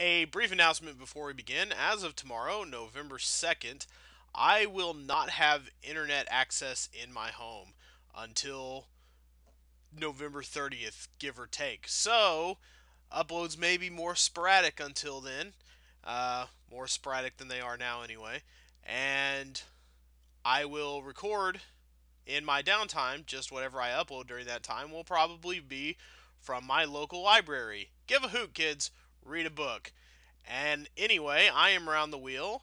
A brief announcement before we begin. As of tomorrow, November 2nd, I will not have internet access in my home until November 30th, give or take. So, uploads may be more sporadic until then. More sporadic than they are now, anyway. And I will record in my downtime, just whatever I upload during that time will probably be from my local library. Give a hoot, kids. Read a book. And anyway, I am Round the Wheel,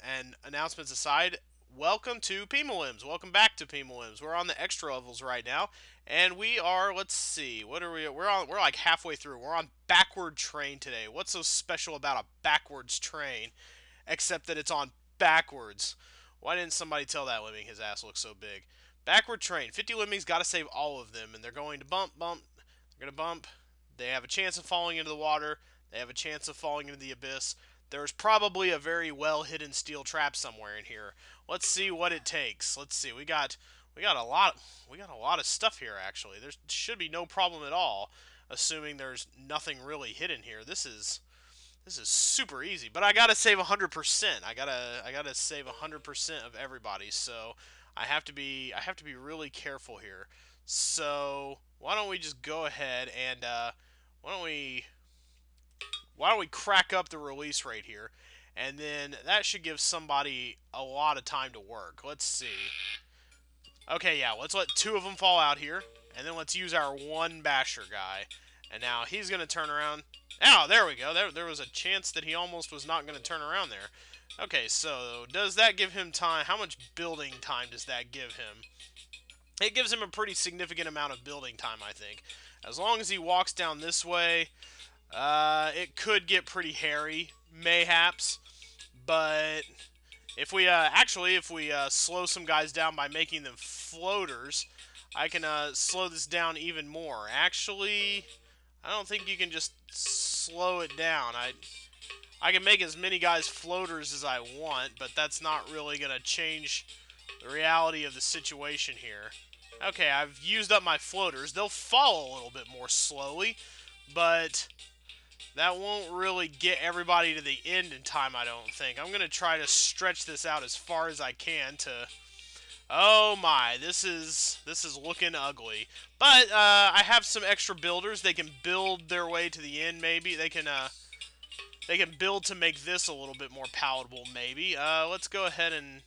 and announcements aside, welcome to PimoLems. Welcome back to PimoLems. We're on the extra levels right now, and we are, let's see, what are we, we're like halfway through. We're on backward train today. What's so special about a backwards train, except that it's on backwards? Why didn't somebody tell that lemming his ass looks so big? Backward train. 50 lemmings, gotta save all of them, and they're going to bump, bump. They're gonna bump. They have a chance of falling into the water. They have a chance of falling into the abyss. There's probably a very well hidden steel trap somewhere in here. Let's see what it takes. Let's see. We got a lot of stuff here actually. There should be no problem at all, assuming there's nothing really hidden here. This is super easy, but I gotta save 100%. I gotta save 100% of everybody. So I have to be really careful here. So why don't we just go ahead and why don't we why don't we crack up the release rate here, and then that should give somebody a lot of time to work. Let's see. Okay, yeah, let's let two of them fall out here, and then let's use our one basher guy. And now he's going to turn around. Oh, there we go. There was a chance that he almost was not going to turn around there. Okay, so does that give him time? How much building time does that give him? It gives him a pretty significant amount of building time, I think. As long as he walks down this way, it could get pretty hairy, mayhaps. But if we slow some guys down by making them floaters, I can slow this down even more. Actually, I don't think you can just slow it down. I can make as many guys floaters as I want, but that's not really gonna change the reality of the situation here. Okay, I've used up my floaters. They'll fall a little bit more slowly, but that won't really get everybody to the end in time, I don't think. I'm going to try to stretch this out as far as I can to... Oh my, this is looking ugly. But I have some extra builders. They can build their way to the end, maybe. They can build to make this a little bit more palatable, maybe. Let's go ahead and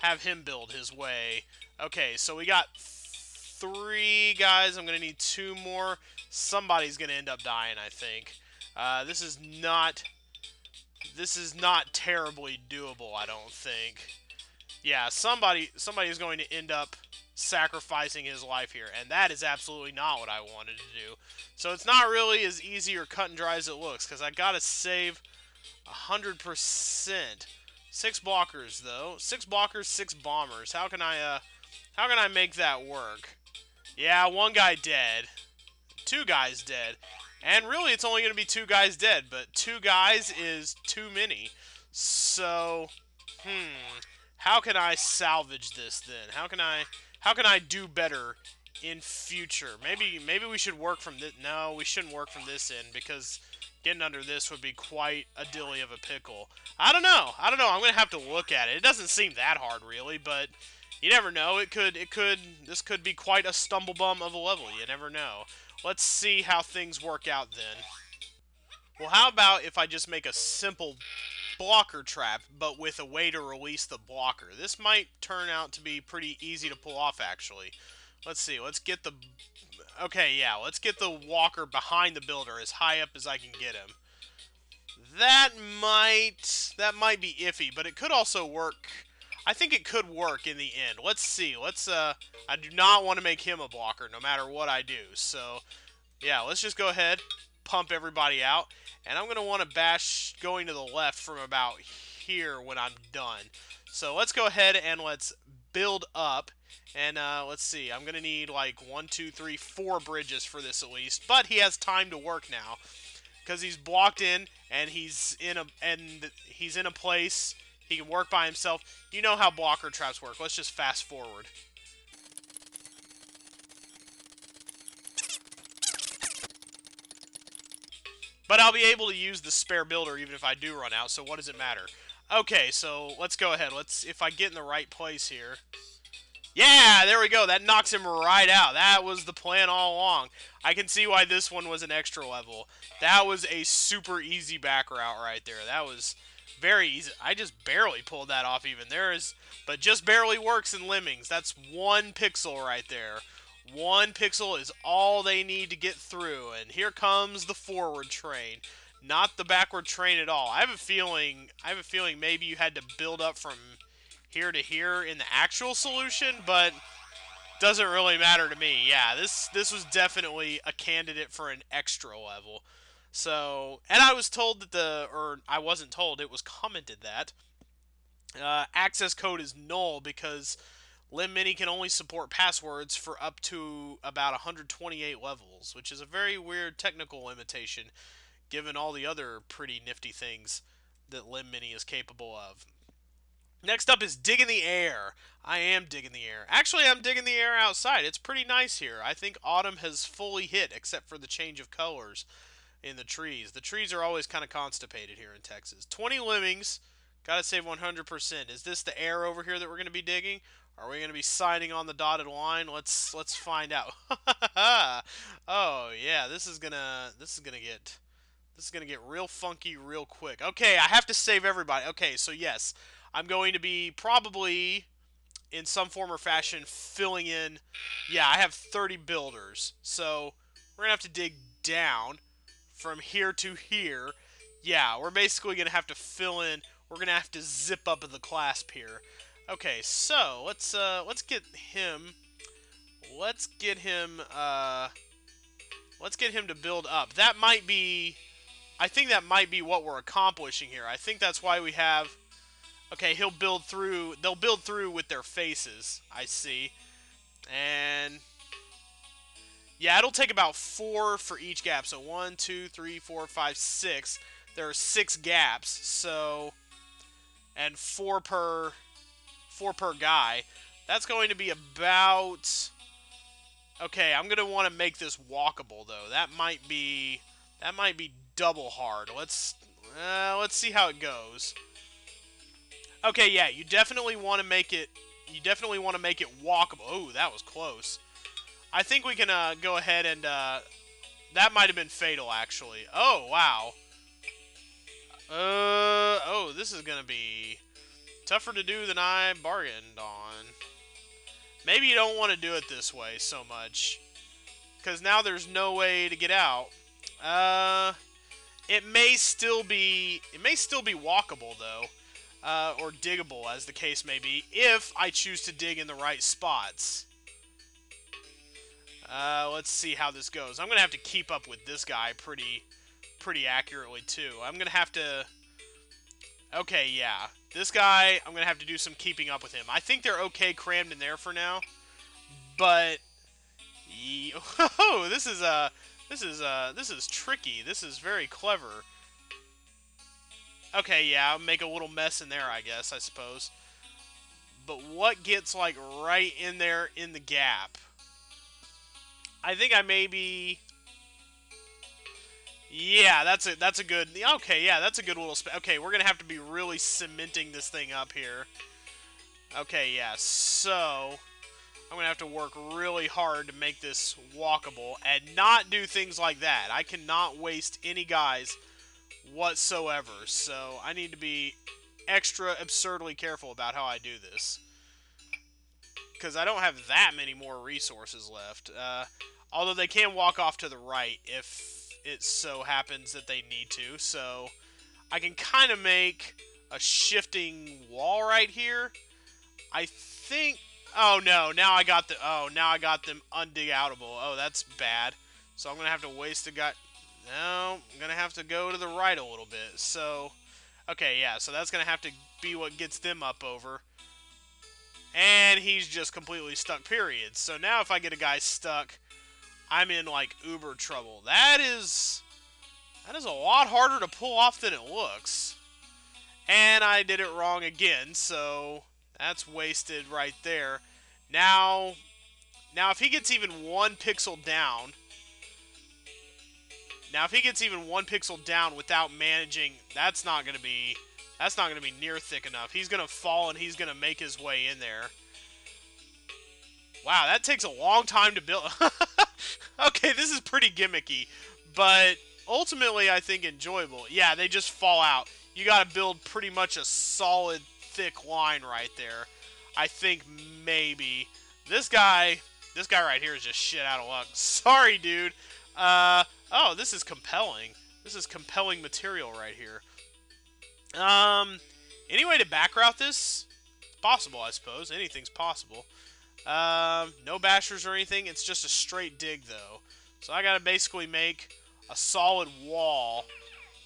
have him build his way. Okay, so we got 3 guys. I'm going to need 2 more. Somebody's going to end up dying, I think. This is not terribly doable, I don't think. Yeah, somebody is going to end up sacrificing his life here, and that is absolutely not what I wanted to do. So it's not really as easy or cut and dry as it looks, because I gotta save 100%. 6 blockers though. 6 blockers, 6 bombers. How can I make that work? Yeah, 1 guy dead. 2 guys dead. And really, it's only going to be 2 guys dead, but 2 guys is too many. So, how can I salvage this then? How can I do better in future? Maybe we should work from this. No, we shouldn't work from this end because getting under this would be quite a dilly of a pickle. I don't know. I'm going to have to look at it. It doesn't seem that hard really, but you never know. This could be quite a stumblebum of a level. You never know. Let's see how things work out then. Well, how about if I just make a simple blocker trap, but with a way to release the blocker? This might turn out to be pretty easy to pull off, actually. Let's see. Let's get the... Okay, yeah. Let's get the walker behind the builder as high up as I can get him. That might be iffy, but it could also work. I think it could work in the end. Let's see. I do not want to make him a blocker no matter what I do. So, yeah, let's just go ahead, pump everybody out. And I'm going to want to bash going to the left from about here when I'm done. So let's go ahead and let's build up. And let's see. I'm going to need like 1, 2, 3, 4 bridges for this at least. But he has time to work now because he's blocked in and he's in a place... He can work by himself. You know how blocker traps work. Let's just fast forward. But I'll be able to use the spare builder even if I do run out, so what does it matter? Okay, so let's go ahead. If I get in the right place here. Yeah, there we go. That knocks him right out. That was the plan all along. I can see why this one was an extra level. That was a super easy back route right there. That was very easy. I just barely pulled that off even. But just barely works in Lemmings. That's 1 pixel right there. 1 pixel is all they need to get through. And here comes the forward train. Not the backward train at all. I have a feeling maybe you had to build up from here to here in the actual solution, but doesn't really matter to me. Yeah, this was definitely a candidate for an extra level. So, and I was told that or I wasn't told, it was commented that access code is null because Lem Mini can only support passwords for up to about 128 levels, which is a very weird technical limitation given all the other pretty nifty things that Lem Mini is capable of. Next up is dig in the air. I am digging the air. Actually, I'm digging the air outside. It's pretty nice here. I think autumn has fully hit, except for the change of colors in the trees. The trees are always kind of constipated here in Texas. 20 lemmings. Gotta save 100%. Is this the air over here that we're going to be digging? Are we going to be signing on the dotted line? Let's find out. Oh, yeah, this is going to get real funky real quick. Okay, I have to save everybody. Okay, so yes, I'm going to be probably in some form or fashion filling in. Yeah, I have 30 builders. So we're going to have to dig down from here to here. Yeah, we're basically going to have to fill in. We're going to have to zip up the clasp here. Okay, so let's get him. Let's get him to build up. That might be, I think that might be what we're accomplishing here. I think that's why we have. Okay, he'll build through. They'll build through with their faces. I see. And yeah, it'll take about 4 for each gap. So 1, 2, 3, 4, 5, 6. There are 6 gaps. So, and 4 per guy. That's going to be about. Okay, I'm gonna want to make this walkable though. That might be double hard. Let's see how it goes. Okay, yeah, you definitely want to make it. You definitely want to make it walkable. Oh, that was close. I think we can go ahead and that might have been fatal actually. Oh wow. Oh, this is gonna be tougher to do than I bargained on. Maybe you don't want to do it this way so much, because now there's no way to get out. It may still be walkable though. Or diggable, as the case may be, if I choose to dig in the right spots. Let's see how this goes. I'm going to have to keep up with this guy pretty accurately, too. I'm going to have to. Okay, yeah. This guy, I'm going to have to do some keeping up with him. I think they're okay crammed in there for now. But oh, this is tricky. This is very clever. Okay, yeah, I'll make a little mess in there, I guess, I suppose. But what gets, like, right in there in the gap? I think I maybe. Yeah, that's a good. Okay, yeah, that's a good little. Okay, we're gonna have to be really cementing this thing up here. Okay, yeah, so I'm gonna have to work really hard to make this walkable and not do things like that. I cannot waste any guys whatsoever, so I need to be extra absurdly careful about how I do this, because I don't have that many more resources left. Although they can walk off to the right if it so happens that they need to, so I can kind of make a shifting wall right here. I think. Oh no! Now I got them undig-outable. Oh, that's bad. So I'm gonna have to waste a guy. No, I'm gonna have to go to the right a little bit. So, okay, yeah. So that's gonna have to be what gets them up over. And he's just completely stuck. Period. So now if I get a guy stuck, I'm in like uber trouble. That is a lot harder to pull off than it looks. And I did it wrong again, so that's wasted right there. Now if he gets even 1 pixel down, Now, if he gets even 1 pixel down without managing, that's not going to be near thick enough. He's going to fall, and he's going to make his way in there. Wow, that takes a long time to build. Okay, this is pretty gimmicky, but ultimately, I think enjoyable. Yeah, they just fall out. You got to build pretty much a solid, thick line right there. I think maybe this guy right here is just shit out of luck. Sorry, dude. Oh, this is compelling. This is compelling material right here. Any way to back route this? It's possible, I suppose. Anything's possible. No bashers or anything. It's just a straight dig, though. So I gotta basically make a solid wall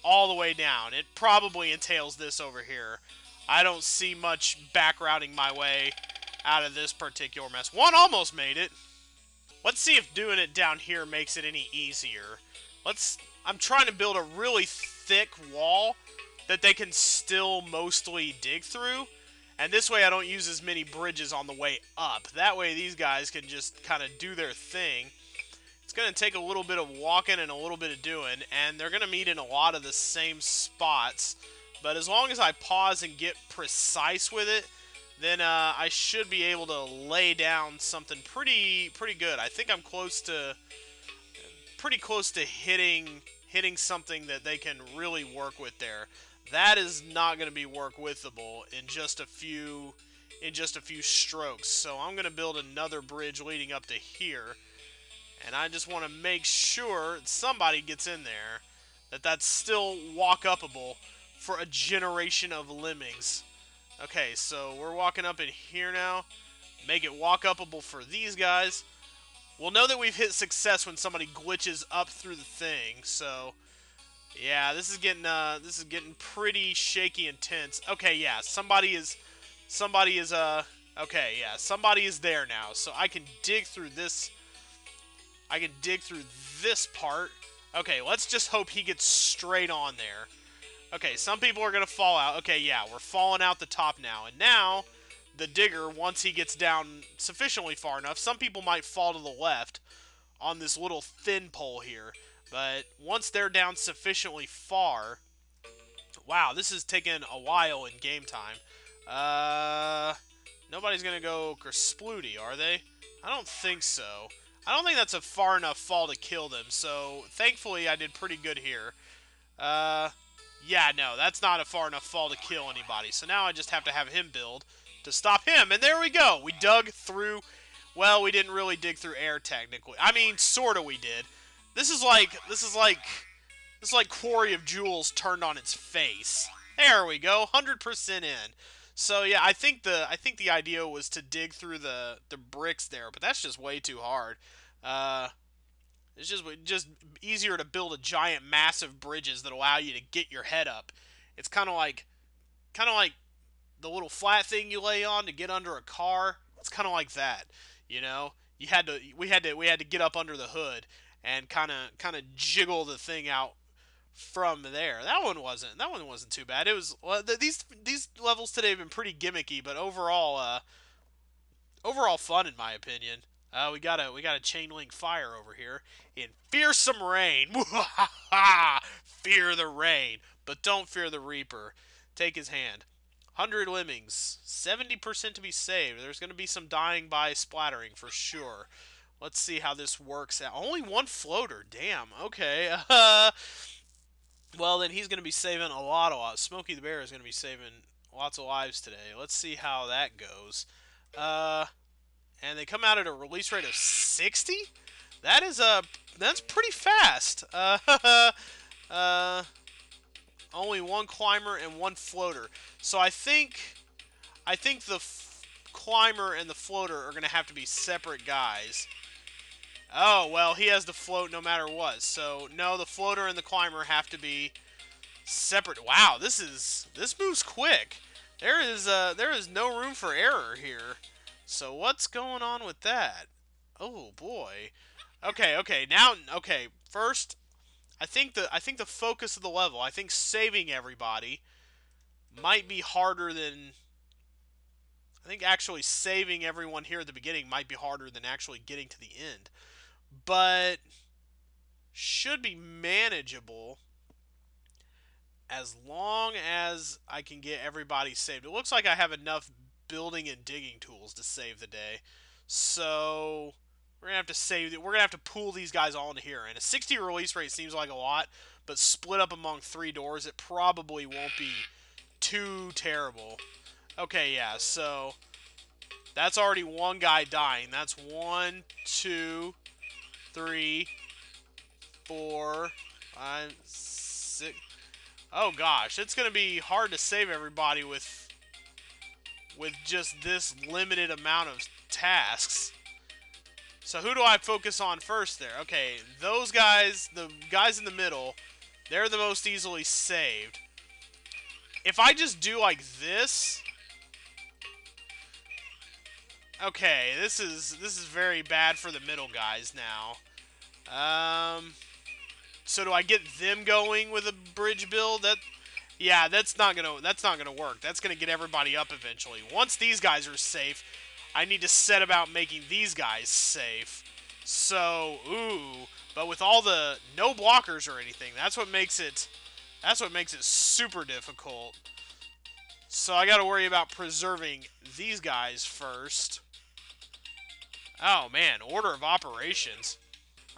all the way down. It probably entails this over here. I don't see much back routing my way out of this particular mess. One almost made it. Let's see if doing it down here makes it any easier. I'm trying to build a really thick wall that they can still mostly dig through. And this way I don't use as many bridges on the way up. That way these guys can just kind of do their thing. It's going to take a little bit of walking and a little bit of doing. And they're going to meet in a lot of the same spots. But as long as I pause and get precise with it, then I should be able to lay down something pretty good. I think I'm pretty close to hitting something that they can really work with there. That is not going to be work withable in just a few strokes. So I'm going to build another bridge leading up to here, and I just want to make sure somebody gets in there that's still walk-upable for a generation of lemmings. Okay, so we're walking up in here now. Make it walk-upable for these guys. We'll know that we've hit success when somebody glitches up through the thing. So yeah, this is getting pretty shaky and tense. Okay, yeah, somebody is okay, yeah, somebody is there now. So I can dig through this. I can dig through this part. Okay, let's just hope he gets straight on there. Okay, some people are going to fall out. Okay, yeah, we're falling out the top now. And now, the digger, once he gets down sufficiently far enough, some people might fall to the left on this little thin pole here. But once they're down sufficiently far... Wow, this is taking a while in game time. Nobody's going to go Kersplooty, are they? I don't think so. I don't think that's a far enough fall to kill them, so thankfully I did pretty good here. Yeah, no, that's not a far enough fall to kill anybody. So now I just have to have him build to stop him. And there we go. We dug through... Well, we didn't really dig through air, technically. I mean, sort of we did. This is like Quarry of Jewels turned on its face. There we go. 100% in. So, yeah, I think the idea was to dig through the bricks there. But that's just way too hard. It's just easier to build a giant, massive bridges that allow you to get your head up. It's kind of like the little flat thing you lay on to get under a car. It's kind of like that, you know. We had to get up under the hood and kind of jiggle the thing out from there. That one wasn't too bad. It was these levels today have been pretty gimmicky, but overall fun in my opinion. We got a chain link fire over here in fearsome rain. Fear the rain, but don't fear the Reaper. Take his hand. 100 lemmings, 70% to be saved. There's going to be some dying by splattering for sure. Let's see how this works out. Only one floater. Damn. Okay. Well, then he's going to be saving a lot. Smokey the Bear is going to be saving lots of lives today. Let's see how that goes. And they come out at a release rate of 60? That's pretty fast. Only one climber and one floater. So I think the climber and the floater are going to have to be separate guys. Oh, well, he has the float no matter what. So, no, the floater and the climber have to be separate. Wow, this moves quick. There is no room for error here. So what's going on with that? Oh boy. Okay. Now, first, I think the focus of the level, I think saving everybody might be harder than... I think actually saving everyone here at the beginning might be harder than actually getting to the end. But should be manageable as long as I can get everybody saved. It looks like I have enough building and digging tools to save the day. So we're gonna have to save it. We're gonna have to pool these guys all into here. And a 60 release rate seems like a lot, but split up among 3 doors, it probably won't be too terrible. Okay, yeah, so that's already one guy dying. That's 1, 2, 3, 4, 5, 6. Oh gosh, it's gonna be hard to save everybody with just this limited amount of tasks. So who do I focus on first there? Okay, those guys, the guys in the middle, they're the most easily saved. If I just do like this, okay, this is very bad for the middle guys now. So do I get them going with a bridge build? Yeah, that's not gonna work. That's gonna get everybody up eventually. Once these guys are safe, I need to set about making these guys safe. So, ooh, but with all the no blockers or anything, that's what makes it super difficult. So I got to worry about preserving these guys first. Oh man, order of operations.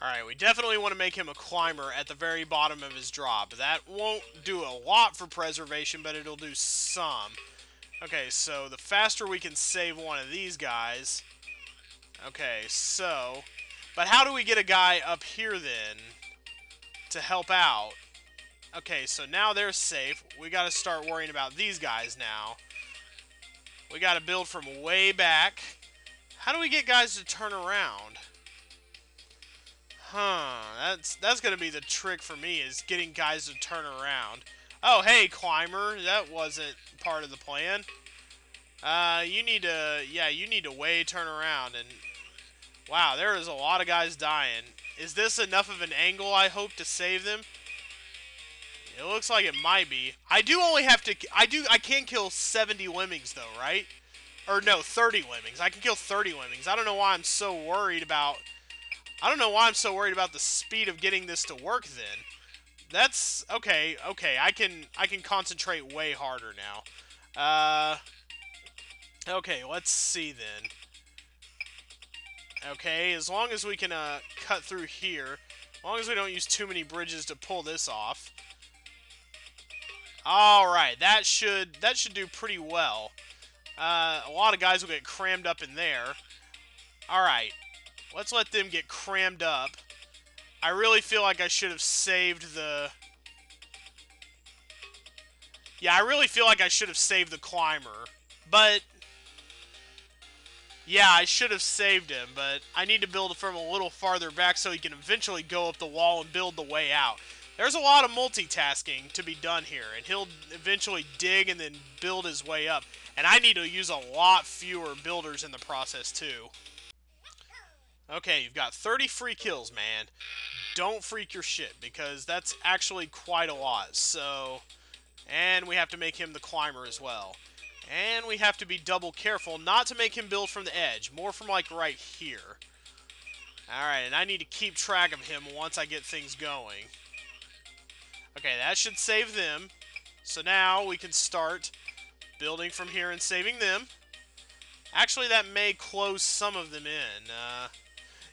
Alright, we definitely want to make him a climber at the very bottom of his drop. That won't do a lot for preservation, but it'll do some. Okay, so the faster we can save one of these guys. Okay, so... But how do we get a guy up here then to help out? Okay, so now they're safe. We got to start worrying about these guys now. We got to build from way back. How do we get guys to turn around? Huh, that's gonna be the trick for me, is getting guys to turn around. Oh, hey, climber, that wasn't part of the plan. You need to way turn around, and wow, there is a lot of guys dying. Is this enough of an angle, I hope, to save them? It looks like it might be. I can kill 70 lemmings though, right? Or no, 30 lemmings. I can kill 30 lemmings. I don't know why I'm so worried about the speed of getting this to work then. That's okay, I can concentrate way harder now. Okay, let's see then. Okay, as long as we can cut through here, as long as we don't use too many bridges to pull this off. Alright, that should do pretty well. A lot of guys will get crammed up in there. Alright, let's let them get crammed up. I really feel like I should have saved the... Yeah, I really feel like I should have saved the climber. But... Yeah, I should have saved him, but I need to build from a little farther back so he can eventually go up the wall and build the way out. There's a lot of multitasking to be done here, and he'll eventually dig and then build his way up. And I need to use a lot fewer builders in the process, too. Okay, you've got 30 free kills, man. Don't freak your shit, because that's actually quite a lot. So, and we have to make him the climber as well. And we have to be double careful not to make him build from the edge. More from, like, right here. Alright, and I need to keep track of him once I get things going. Okay, that should save them. So now we can start building from here and saving them. Actually, that may close some of them in.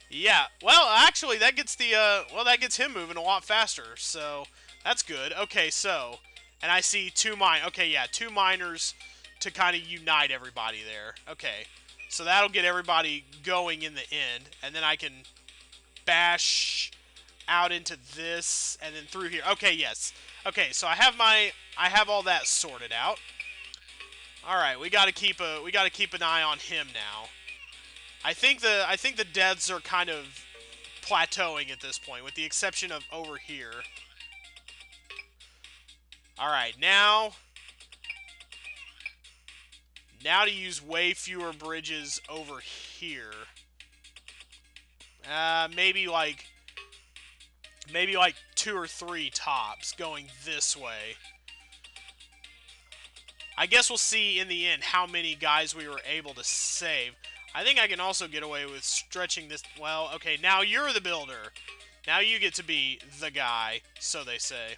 Yeah, well, actually, that gets that gets him moving a lot faster, so that's good. Okay, so, and I see two miners to kind of unite everybody there. Okay, so that'll get everybody going in the end, and then I can bash out into this, and then through here. Okay, yes. Okay, so I have all that sorted out. Alright, we gotta keep an eye on him now. I think the deaths are kind of plateauing at this point, with the exception of over here. Alright, now to use way fewer bridges over here. Maybe like 2 or 3 tops going this way. I guess we'll see in the end how many guys we were able to save. I think I can also get away with stretching this... Well, okay, now you're the builder. Now you get to be the guy, so they say.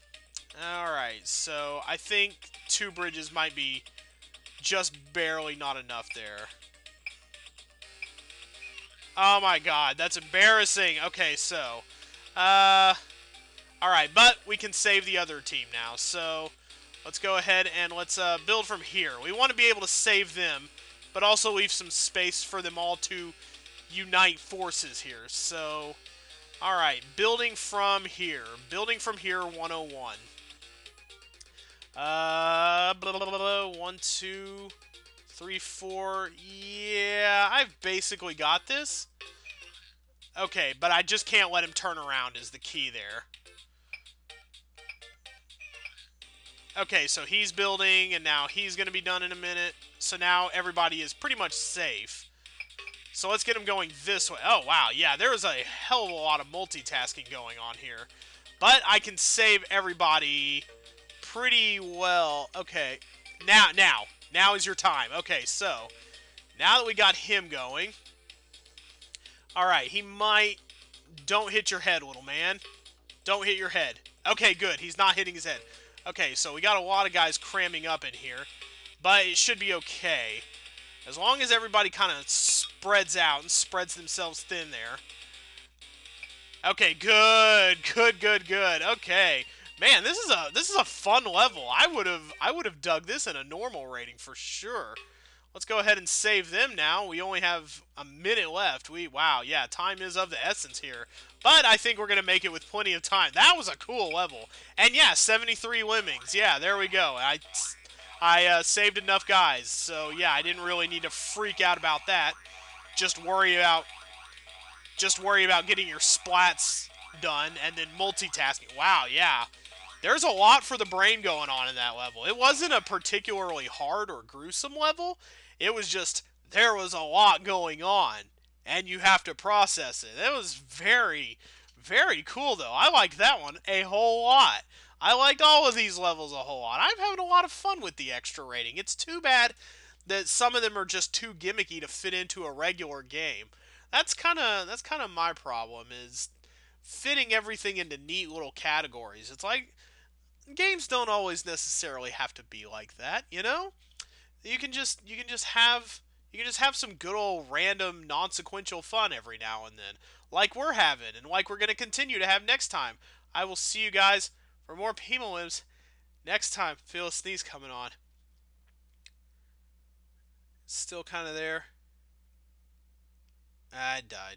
Alright, so I think 2 bridges might be just barely not enough there. Oh my god, that's embarrassing. Okay, so, alright, but we can save the other team now, so let's go ahead and let's build from here. We want to be able to save them, but also leave some space for them all to unite forces here. So, alright, building from here. Building from here 101. Blah, blah, blah, blah, 1, 2, 3, 4. Yeah, I've basically got this. Okay, but I just can't let him turn around is the key there. Okay, so he's building, and now he's going to be done in a minute. So now everybody is pretty much safe. So let's get him going this way. Oh, wow, yeah, there is a hell of a lot of multitasking going on here. But I can save everybody pretty well. Okay, now is your time. Okay, so now that we got him going. Alright, he might... Don't hit your head, little man. Don't hit your head. Okay, good. He's not hitting his head. Okay, so we got a lot of guys cramming up in here. But it should be okay. As long as everybody kind of spreads out and spreads themselves thin there. Okay, good. Good. Okay. Man, this is a fun level. I would have dug this in a normal rating for sure. Let's go ahead and save them now. We only have a minute left. Wow, yeah, time is of the essence here. But I think we're going to make it with plenty of time. That was a cool level. And yeah, 73 lemmings. Yeah, there we go. I saved enough guys. So yeah, I didn't really need to freak out about that. Just worry about getting your splats done and then multitasking. Wow, yeah. There's a lot for the brain going on in that level. It wasn't a particularly hard or gruesome level. It was just, there was a lot going on, and you have to process it. It was very, very cool, though. I liked that one a whole lot. I liked all of these levels a whole lot. I'm having a lot of fun with the extra rating. It's too bad that some of them are just too gimmicky to fit into a regular game. That's kind of my problem, is fitting everything into neat little categories. It's like, games don't always necessarily have to be like that, you know? You can just have some good old random non-sequential fun every now and then, like we're having and like we're going to continue to have next time. I will see you guys for more PimoLems next time. Feel a sneeze coming on. Still kind of there. I died.